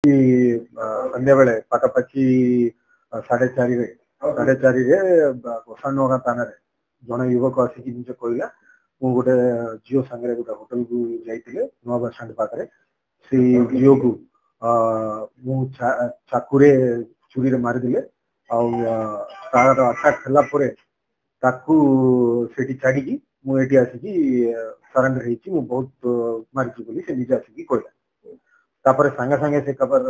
संध्या बेले पाखापाखि 4:30 गोसाणनगर थाना जड़े युवक आसिक कहला मु गोटे झील सांगे गोटे होटेल को जाइए नुआ बस स्टाण्ड पाखे से झील को चाकुरे छुरी मारिदे तार अटैक है छाड़ी मुझे आसिक सरेंडर हो बहुत मारी बोली से निजे आसिक कहला तापर सांगे सांगे से खबर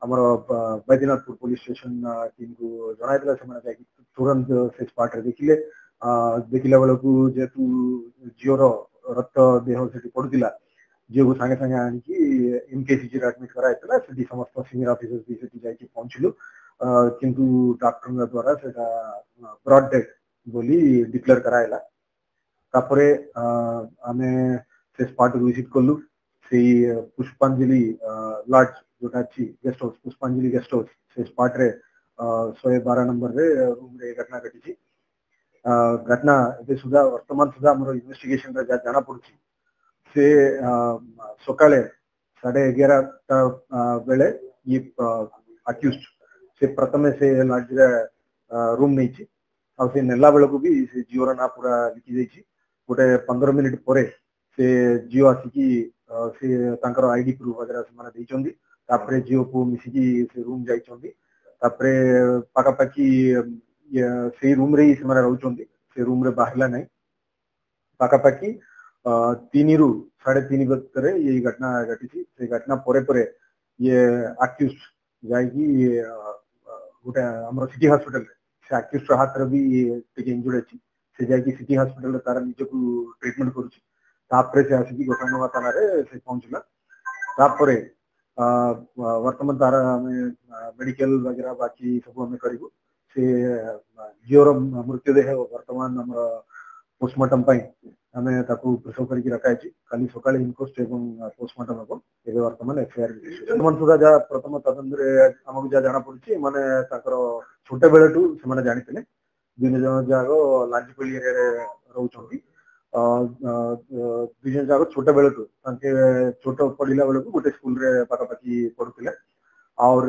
आमर बैद्यनाथपुर पुलिस स्टेशन टीम को जन से तुरंत से स्पॉट देखिले देखला बेलू जेहेतु झीवर रक्त देह से पड़ूला झील को सांगे सांगे आनिकी एमकेसीजी एडमिट कराइला से समस्त सीनियर ऑफिसर्स भी जाके पहुंचलु किंतु डॉक्टर द्वारा से ब्रॉड डेथ बोली डिक्लेयर कराइला तापरे आमे से स्पॉट विजिट कलु से पुष्पांजलि लॉज जोटा अच्छी गेस्ट हाउस पुष्पांजलि गेस्ट हाउस से स्पॉट रे 112 नंबर रे रूम रे घटना घटी घटना ए सुधा वर्तमान सुधा हमर इन्वेस्टिगेशन रे जाना पड़छि से सकाळे 11:30 बेले ये अक्यूज्ड से प्रथमे से लॉज रे रूम नहीं छी आ से नेला बेल को भी से जियो ना पूरा लिखि देछि गोटे 15 मिनिट परे से जियो आसिकी से तांकर आईडी प्रूफ वगैरह से माने देइचोंदी तापरे जियो को मिसिकी से रूम जाइचोंदी तापरे पाखापाखि से रूम रे से माने रहउचोंदी से रूम रे बाहरला नहीं पाखापाखि 3 रु 3:30 बजे ये घटना घटी से घटना परे परे ये अक्यूज्ड जाइकी गोटे हमर सिटी हॉस्पिटल से अक्यूज्ड हाथ रे भी टिके इंजुर्ड अछि से जाइकी सिटी हॉस्पिटल तार निज को ट्रीटमेंट करूछि तापरे से आसिकी गोसाणनगर थाना रे से पहुंचला तापरे वर्तमान तार मेडिकल वगैरह बाकी सब हमें करिवो से जीवर मृत्युदेह वर्तमान हमर पोस्टमार्टम पाई हमें ताकू प्रिसर्व करके रखा काली सकाळे इनक्वेस्ट एवं पोस्टमार्टम हम ए वर्तमान एफआईआर वर्तमान सुधा जा प्रथम तदंत आमको जहाँ जाना पड़ी माने छोटे बेलू से जानी दिन जन जाक लांचपल्ली एरिया रोच दुई जन जाक छोटे बेलू छोट पढ़ला बेलू गोटे स्कूल रे पाखापाखि पढ़ुले और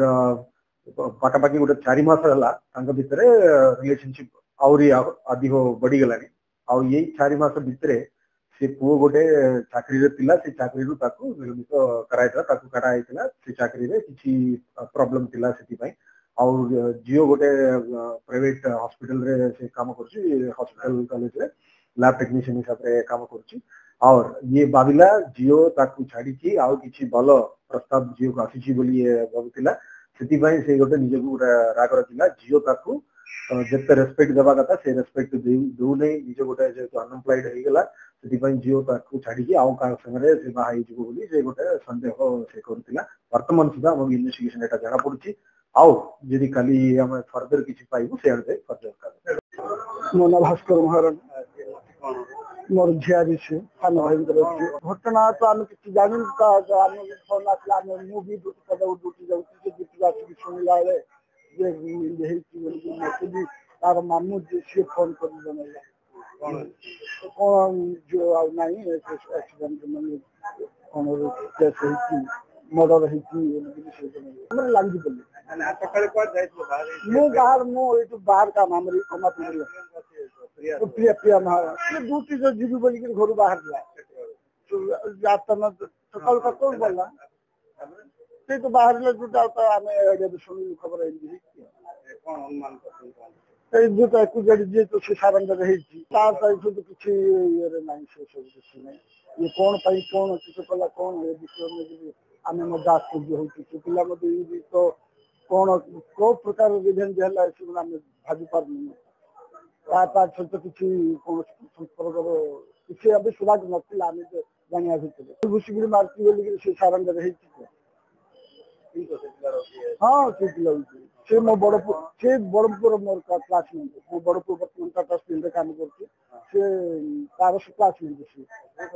पाखापाखि गोटे 4 मास है भितर रिलेशनशिप आहरी अधिक बढ़ीगला आउ यही 4 मास भितर से पुओ गोटे चाकरी थिला से चाकरी निलंबित कराई से चाकरी रे किछि प्रॉब्लम थिला सेति पई और जियो गोटे प्राइवेट हॉस्पिटल रे से काम करछि हॉस्पिटल कॉलेज रे लैब टेक्नीशियन हिसाब रे काम करछि और ये भाविला जियो ताकू छाड़ी की आउ किछि भलो प्रस्ताव जियो को आसीछि बोली भाबुतिला सेति पई से गोटे निज को राग रखिला जियो ताकू जिते रेस्पेक्ट देवा कथा से रेस्पेक्ट दू नहीं निज गोटे जेहेतु अनएम्प्लॉयड हो गला जियो ताकू छाड़ी आउ का संगे से बाहा जीवो बोली से गोटे संदेह से करूतिला वर्तमान सुधा हम इन्वेस्टिगेशन एटा जाना पड़ुछि आउ यदि खाली हम फर्दर किछि पाइबो से आने फर्दर कर मोना भास्कर महाराज मोर झियारी से थाना घटना तो आम किसी जानी फोन आसला मुझे ड्यूटी जाऊँगी ड्यूटी आसिक शुणिला बेले तार मामू सी फोन कर कौन जो ना एक्सीडेंट मैंने कौन केस मर्डर लगी बाहर बाहर का माम कमा प्रिया प्रिया ड्यूटी जो जीवी बोल घर बाहर सकाल का कौन बोलना से तो बाहर शुणी खबर तो से सारेंडर किसी ये कौन कौन किस कला कौन विषय आम आश्चर्य हो तो कौन कौ प्रकार रिभेंज है भावी पार सहित किसी कौन संपर्क किसी अभी सुराग नाला जाना भितर घुषिक मार्ची बोल से सारेंडर हाँ से मो बड़पुर से बड़पुर मोर क्लासमेट मो बड़पुर बर्तमान टाटा स्टील काम कर क्लासमेट